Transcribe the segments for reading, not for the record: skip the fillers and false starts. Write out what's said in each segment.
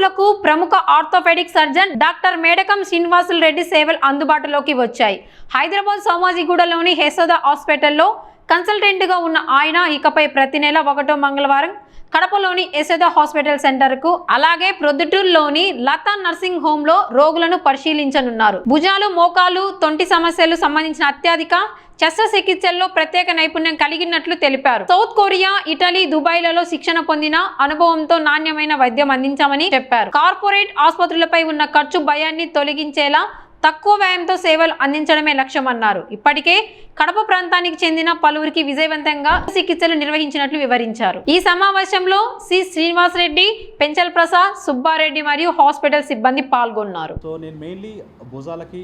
ప్రముఖులకు ప్రముఖ orthopaedic surgeon doctor Medakam Srinivasulu Reddy సేవలు అందుబాటులోకి వచ్చాయి. హైదరాబాద్ సోమాజిగూడలోని యశోద హాస్పిటల్లో కన్సల్టెంట్ గా ఉన్న ఆయన ఇకపై ప్రతి నెల 1వ మంగళవారం కడపలోని యశోద హాస్పిటల్ సెంటర్ కు, అలాగే ప్రొద్దుటూరులోని లతా నర్సింగ్ హోమ్ లో రోగులను పరిశీలించనున్నారు. భుజాలు, మోకాలు, తొంటి సమస్యలు సంబంధించిన అత్యధిక శస్త్రచికిత్సల్లో ప్రత్యేక నైపుణ్యం కలిగినట్లు తెలిపారు. సౌత్ కొరియా, ఇటలీ, దుబాయ్లలో శిక్షణ పొందిన అనుభవంతో నాణ్యమైన వైద్యం అందించామని చెప్పారు. కార్పొరేట్ ఆసుపత్రులపై ఉన్న ఖర్చు భయాన్ని తొలగించేలా తక్కువ వ్యయంతో సేవలు అందించడమే లక్ష్యమన్నారు. ఇప్పటికే కడప ప్రాంతానికి చెందిన పలువురికి విజయవంతంగా చికిత్సలు నిర్వహించినట్లు వివరించారు. ఈ సమావేశంలో సి శ్రీనివాస్ రెడ్డి, పెంచల్ ప్రసాద్, సుబ్బారెడ్డి మరియు హాస్పిటల్ సిబ్బంది పాల్గొన్నారు. సో నేను మెయిన్లీ భుజాలకి,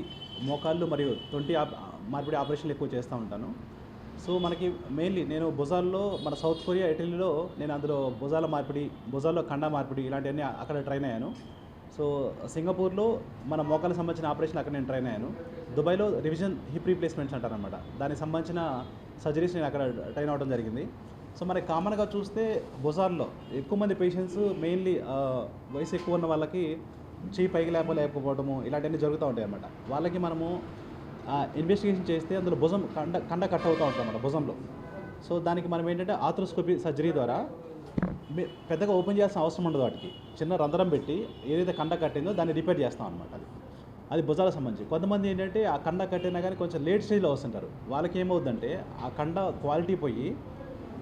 మోకాళ్ళు మరియు తొంటి మార్పిడి ఆపరేషన్లు ఎక్కువ చేస్తూ ఉంటాను. సో మనకి మెయిన్లీ నేను భుజాల్లో మన సౌత్ కొరియా, ఇటలీలో నేను అందులో భుజాల మార్పిడి, భుజాల్లో కండ మార్పిడి ఇలాంటివన్నీ అక్కడ ట్రైన్ అయ్యాను. సో సింగపూర్లో మన మోకాలకు సంబంధించిన ఆపరేషన్ అక్కడ నేను ట్రైన్ అయ్యాను. దుబాయ్లో రివిజన్ హిప్ రీప్లేస్మెంట్స్ అంటారనమాట, దానికి సంబంధించిన సర్జరీస్ నేను అక్కడ ట్రైన్ అవ్వడం జరిగింది. సో మనకి కామన్గా చూస్తే భుజాల్లో ఎక్కువ మంది పేషెంట్స్ మెయిన్లీ వయసు ఎక్కువ ఉన్న వాళ్ళకి చెయ్యి పైకి లేకపోవడము ఇలాంటివన్నీ జరుగుతూ ఉంటాయి అన్నమాట. వాళ్ళకి మనము ఇన్వెస్టిగేషన్ చేస్తే అందులో భుజం కండ కట్ అవుతూ ఉంటాం అన్నమాట భుజంలో. సో దానికి మనం ఏంటంటే ఆర్థ్రోస్కోపీ సర్జరీ ద్వారా పెద్దగా ఓపెన్ చేయాల్సిన అవసరం ఉండదు. వాటికి చిన్న రంధ్రం పెట్టి ఏదైతే కండ కట్టిందో దాన్ని రిపేర్ చేస్తాం అనమాట. అది భుజాలకు సంబంధించి. కొంతమంది ఏంటంటే ఆ కండ కట్టినా కానీ కొంచెం లేట్ స్టేజ్లో వస్తుంటారు. వాళ్ళకి ఏమవుతుందంటే ఆ కండ క్వాలిటీ పోయి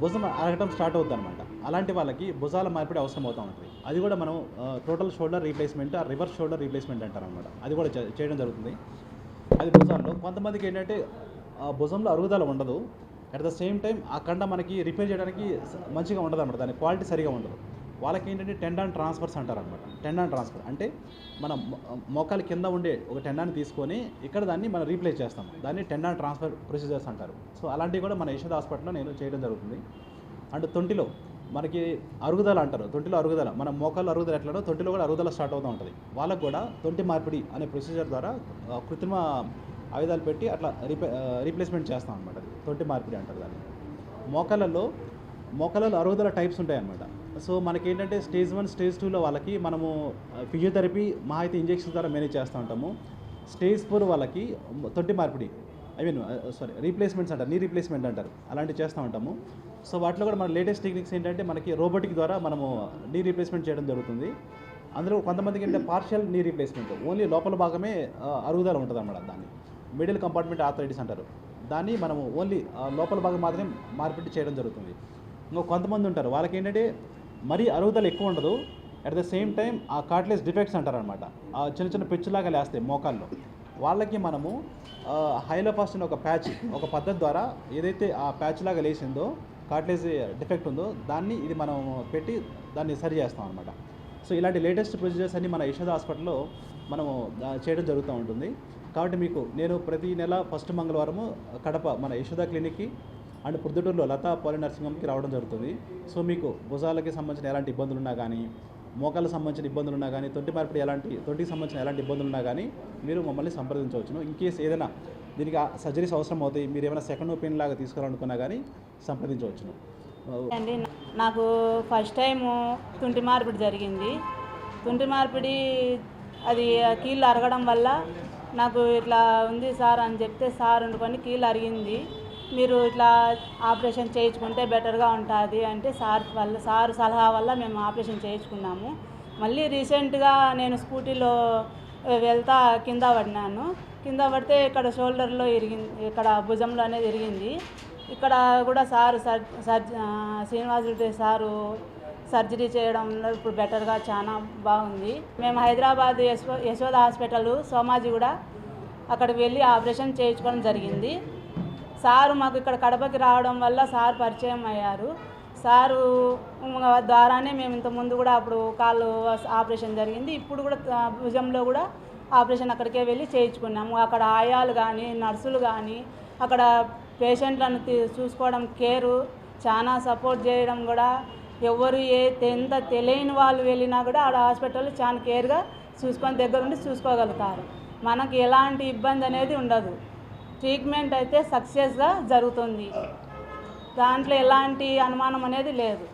భుజం అరగటం స్టార్ట్ అవుతుంది అనమాట. అలాంటి వాళ్ళకి భుజాల మార్పిడి అవసరం అవుతూ ఉంటుంది. అది కూడా మనం టోటల్ షోల్డర్ రీప్లేస్మెంట్, ఆ రివర్స్ షోల్డర్ రీప్లేస్మెంట్ అంటారు అనమాట. అది కూడా చేయడం జరుగుతుంది. అది భుజాల్లో కొంతమందికి ఏంటంటే భుజంలో అరుగుదల ఉండదు. అట్ ద సేమ్ టైం ఆ కండ మనకి రిపేర్ చేయడానికి మంచిగా ఉండదు అనమాట, దాని క్వాలిటీ సరిగా ఉండదు. వాళ్ళకి ఏంటంటే టెండాన్ ట్రాన్స్ఫర్స్ అంటారనమాట. టెండాన్ ట్రాన్స్ఫర్ అంటే మనం మోకాలి కింద ఉండే ఒక టెండాన్ని తీసుకొని ఇక్కడ దాన్ని మనం రీప్లేస్ చేస్తాం. దాన్ని టెండాన్ ట్రాన్స్ఫర్ ప్రొసీజర్స్ అంటారు. సో అలాంటివి కూడా మన యశోద హాస్పిటల్లో నేను చేయడం జరుగుతుంది. అండ్ తొంటిలో మనకి అరుగుదల అంటారు. తొంటిలో అరుగుదల, మన మోకాళ్ళు అరుగుదల ఎట్లనో తొంటిలో కూడా అరుగుదల స్టార్ట్ అవుతూ ఉంటుంది. వాళ్ళకు కూడా తొంటి మార్పిడి అనే ప్రొసీజర్ ద్వారా కృత్రిమ ఆయుధాలు పెట్టి అట్లా రీప్లేస్మెంట్ చేస్తాం అనమాట. అది తొంటి మార్పిడి అంటారు దాన్ని. మోకాళ్ళలో అరుగుదల టైప్స్ ఉంటాయన్నమాట. సో మనకేంటంటే స్టేజ్ 1, స్టేజ్ 2లో వాళ్ళకి మనము ఫిజియోథెరపీ మహా అయితే ఇంజెక్షన్ ద్వారా మేనేజ్ చేస్తూ ఉంటాము. స్టేజ్ 4 వాళ్ళకి తొంటి మార్పిడి, రీప్లేస్మెంట్స్ అంటారు, నీ రీప్లేస్మెంట్ అంటారు, అలాంటివి చేస్తూ ఉంటాము. సో వాటిలో కూడా మన లేటెస్ట్ టెక్నిక్స్ ఏంటంటే మనకి రోబోటిక్ ద్వారా మనము నీ రీప్లేస్మెంట్ చేయడం జరుగుతుంది. అందులో కొంతమందికి ఏంటంటే పార్షియల్ నీ రీప్లేస్మెంట్, ఓన్లీ లోపల భాగమే అరుగుదల ఉంటుంది అన్నమాట. దాన్ని మిడిల్ కంపార్ట్మెంట్ ఆర్థరైటిస్ అంటారు. దాన్ని మనము ఓన్లీ లోపల భాగం మాత్రమే మార్పిడి చేయడం జరుగుతుంది. ఇంకో కొంతమంది ఉంటారు, వాళ్ళకి ఏంటంటే మరీ అరుగుదల ఎక్కువ ఉండదు. అట్ ద సేమ్ టైం ఆ కార్ట్లేజ్ డిఫెక్ట్స్ అంటారనమాట, ఆ చిన్న చిన్న పెచ్చులాగా లేస్తాయి మోకాల్లో. వాళ్ళకి మనము హైలోఫాస్ట్ అనే ఒక ప్యాచ్, ఒక పద్ధతి ద్వారా ఏదైతే ఆ ప్యాచ్ లాగా లేచిందో, కార్ట్లేజ్ డిఫెక్ట్ ఉందో దాన్ని ఇది మనం పెట్టి దాన్ని సరి చేస్తాం అనమాట. సో ఇలాంటి లేటెస్ట్ ప్రొసీజర్స్ అన్ని మన యశోద హాస్పిటల్లో మనము చేయడం జరుగుతూ ఉంటుంది. కాబట్టి మీకు నేను ప్రతి నెల ఫస్ట్ మంగళవారము కడప మన యశోద క్లినిక్కి అండ్ ప్రొద్దుటూరులో లతా పాలి నర్సింగ్ హోమ్కి రావడం జరుగుతుంది. సో మీకు భుజాలకి సంబంధించిన ఎలాంటి ఇబ్బందులు ఉన్నా కానీ, మోకాళ్ళకి సంబంధించిన ఇబ్బందులు ఉన్నా కానీ, తొంటికి సంబంధించిన ఎలాంటి ఇబ్బందులు ఉన్నా కానీ మీరు మమ్మల్ని సంప్రదించవచ్చును. ఇన్ కేస్ ఏదైనా దీనికి సర్జరీస్ అవసరం అవుతాయి, మీరు ఏమైనా సెకండ్ ఒపీనియన్ లాగా తీసుకోవాలనుకున్నా కానీ సంప్రదించవచ్చును. అండి, నాకు ఫస్ట్ టైము తుంటి మార్పిడి జరిగింది. తుంటి మార్పిడి అది కీళ్ళు అరగడం వల్ల నాకు ఇట్లా ఉంది సార్ అని చెప్తే సార్ వండుకొని కీళ్ళు అరిగింది, మీరు ఇట్లా ఆపరేషన్ చేయించుకుంటే బెటర్గా ఉంటుంది అంటే సార్ సలహా వల్ల మేము ఆపరేషన్ చేయించుకున్నాము. మళ్ళీ రీసెంట్గా నేను స్కూటీలో వెళ్తా కింద పడినాను. కింద పడితే ఇక్కడ షోల్డర్లో ఇరిగింది, ఇక్కడ భుజంలో అనేది ఇరిగింది. ఇక్కడ కూడా శ్రీనివాస్ రెడ్డి సారు సర్జరీ చేయడంలో ఇప్పుడు బెటర్గా చాలా బాగుంది. మేము హైదరాబాద్ యశోద హాస్పిటల్ సోమాజిగూడ అక్కడికి వెళ్ళి ఆపరేషన్ చేయించుకోవడం జరిగింది. సారు మాకు ఇక్కడ కడపకి రావడం వల్ల సార్ పరిచయం అయ్యారు. సారు ద్వారానే మేము ఇంతకుముందు కూడా అప్పుడు కాళ్ళు ఆపరేషన్ జరిగింది, ఇప్పుడు కూడా భుజంలో కూడా ఆపరేషన్ అక్కడికే వెళ్ళి చేయించుకున్నాము. అక్కడ ఆయాలు కానీ, నర్సులు కానీ, అక్కడ పేషెంట్లను చూసుకోవడం, కేరు చాలా సపోర్ట్ చేయడం కూడా, ఎవరు ఎంత తెలియని వాళ్ళు వెళ్ళినా కూడా ఆ హాస్పిటల్లో చాలా కేర్గా చూసుకొని దగ్గరుండి చూసుకోగలుగుతారు. మనకి ఎలాంటి ఇబ్బంది అనేది ఉండదు. ట్రీట్మెంట్ అయితే సక్సెస్గా జరుగుతుంది, దాంట్లో ఎలాంటి అనుమానం అనేది లేదు.